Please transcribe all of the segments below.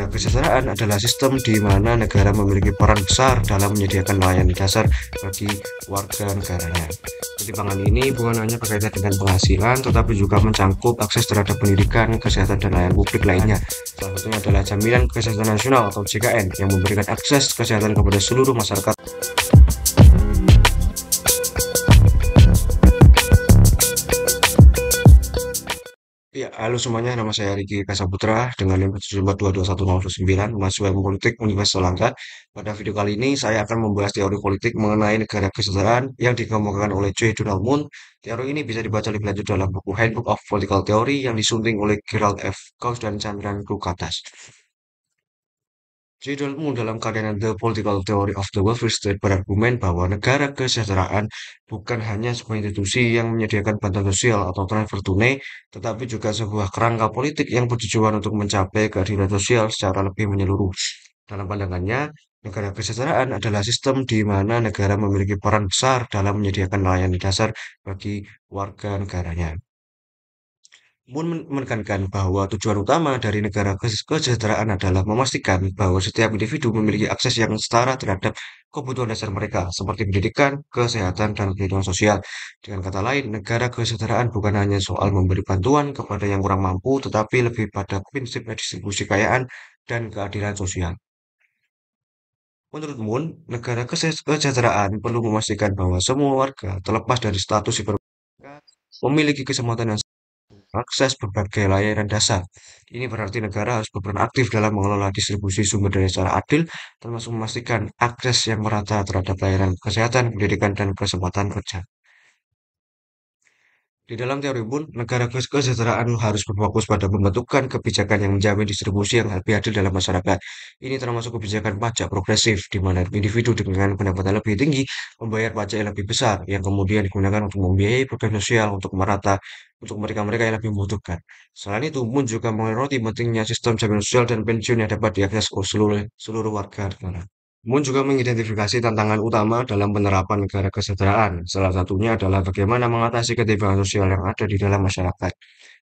Negara kesejahteraan adalah sistem di mana negara memiliki peran besar dalam menyediakan layanan dasar bagi warga negaranya. Ketimpangan ini bukan hanya berkaitan dengan penghasilan, tetapi juga mencangkup akses terhadap pendidikan, kesehatan, dan layanan publik lainnya. Salah satunya adalah Jaminan Kesehatan Nasional atau JKN yang memberikan akses kesehatan kepada seluruh masyarakat. Ya, halo semuanya, nama saya Riki Kasaputra dengan NIM 174221009, mahasiswa Ilmu Politik Universitas Langka. Pada video kali ini, saya akan membahas teori politik mengenai negara kesejahteraan yang dikemukakan oleh J. Donald Moon. Teori ini bisa dibaca lebih lanjut dalam buku Handbook of Political Theory yang disunting oleh Gerald F. Gauss dan Chandran Kukatas. Jadwalmu dalam karyanya The Political Theory of the Welfare State berargumen bahwa negara kesejahteraan bukan hanya sebuah institusi yang menyediakan bantuan sosial atau transfer tunai, tetapi juga sebuah kerangka politik yang bertujuan untuk mencapai keadilan sosial secara lebih menyeluruh. Dalam pandangannya, negara kesejahteraan adalah sistem di mana negara memiliki peran besar dalam menyediakan layanan dasar bagi warga negaranya. Moon menekankan bahwa tujuan utama dari negara kesejahteraan adalah memastikan bahwa setiap individu memiliki akses yang setara terhadap kebutuhan dasar mereka, seperti pendidikan, kesehatan, dan perlindungan sosial. Dengan kata lain, negara kesejahteraan bukan hanya soal memberi bantuan kepada yang kurang mampu, tetapi lebih pada prinsip distribusi kekayaan dan keadilan sosial. Menurut Moon, negara kesejahteraan perlu memastikan bahwa semua warga, terlepas dari status memiliki kesempatan yang akses berbagai layanan dasar. Ini berarti negara harus berperan aktif dalam mengelola distribusi sumber daya secara adil, termasuk memastikan akses yang merata terhadap layanan kesehatan, pendidikan, dan kesempatan kerja. Di dalam teori pun, negara kesejahteraan harus berfokus pada pembentukan kebijakan yang menjamin distribusi yang lebih adil dalam masyarakat. Ini termasuk kebijakan pajak progresif, di mana individu dengan pendapatan lebih tinggi membayar pajak yang lebih besar, yang kemudian digunakan untuk membiayai program sosial untuk merata untuk mereka-mereka yang lebih membutuhkan. Selain itu, Moon juga menyoroti pentingnya sistem jaminan sosial dan pensiun yang dapat diakses oleh seluruh warga negara. Moon juga mengidentifikasi tantangan utama dalam penerapan negara kesejahteraan. Salah satunya adalah bagaimana mengatasi ketimpangan sosial yang ada di dalam masyarakat.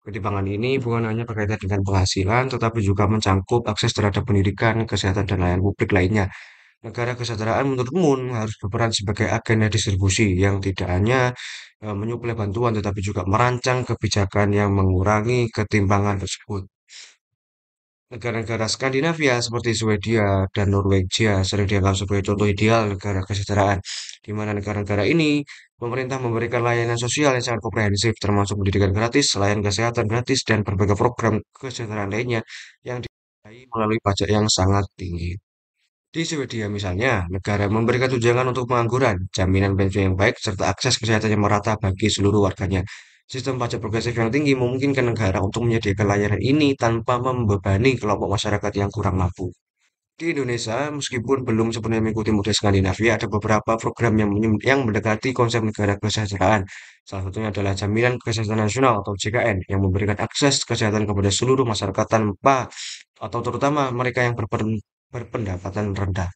Ketimpangan ini bukan hanya berkaitan dengan penghasilan, tetapi juga mencangkup akses terhadap pendidikan, kesehatan, dan layanan publik lainnya. Negara kesejahteraan menurut Moon harus berperan sebagai agen distribusi yang tidak hanya menyuplai bantuan, tetapi juga merancang kebijakan yang mengurangi ketimpangan tersebut. Negara-negara Skandinavia seperti Swedia dan Norwegia sering dianggap sebagai contoh ideal negara kesejahteraan, di mana negara-negara ini pemerintah memberikan layanan sosial yang sangat komprehensif, termasuk pendidikan gratis, layanan kesehatan gratis, dan berbagai program kesejahteraan lainnya yang dibiayai melalui pajak yang sangat tinggi. Di Swedia misalnya, negara memberikan tunjangan untuk pengangguran, jaminan pensiun yang baik, serta akses kesehatan yang merata bagi seluruh warganya. Sistem pajak progresif yang tinggi memungkinkan negara untuk menyediakan layanan ini tanpa membebani kelompok masyarakat yang kurang mampu. Di Indonesia, meskipun belum sepenuhnya mengikuti model Skandinavia, ada beberapa program yang mendekati konsep negara kesejahteraan. Salah satunya adalah Jaminan Kesehatan Nasional atau JKN yang memberikan akses kesehatan kepada seluruh masyarakat tanpa atau terutama mereka yang berpendapatan rendah.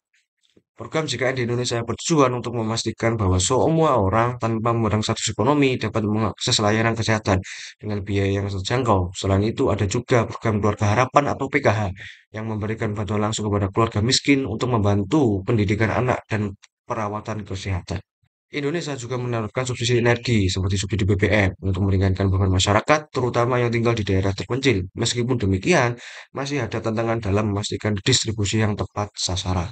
Program JKN di Indonesia bertujuan untuk memastikan bahwa semua orang tanpa memandang status ekonomi dapat mengakses layanan kesehatan dengan biaya yang terjangkau. Selain itu, ada juga program Keluarga Harapan atau PKH yang memberikan bantuan langsung kepada keluarga miskin untuk membantu pendidikan anak dan perawatan kesehatan. Indonesia juga menerapkan subsidi energi seperti subsidi BBM untuk meringankan beban masyarakat, terutama yang tinggal di daerah terpencil. Meskipun demikian, masih ada tantangan dalam memastikan distribusi yang tepat sasaran.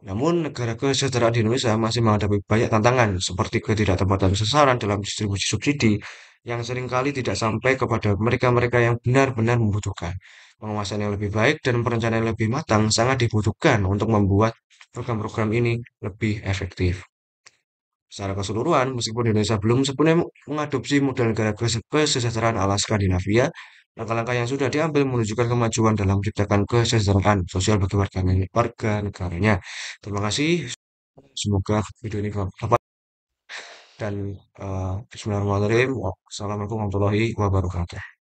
Namun, negara kesejahteraan di Indonesia masih menghadapi banyak tantangan, seperti ketidaktepatan sasaran dalam distribusi subsidi yang seringkali tidak sampai kepada mereka-mereka yang benar-benar membutuhkan. Pengawasan yang lebih baik dan perencanaan yang lebih matang sangat dibutuhkan untuk membuat program-program ini lebih efektif. Secara keseluruhan, meskipun Indonesia belum sepenuhnya mengadopsi model negara kesejahteraan ala Skandinavia, langkah-langkah yang sudah diambil menunjukkan kemajuan dalam menciptakan kesejahteraan sosial bagi warga negaranya. Terima kasih. Semoga video ini bermanfaat dan Bismillahirrahmanirrahim. Wassalamualaikum warahmatullahi wabarakatuh.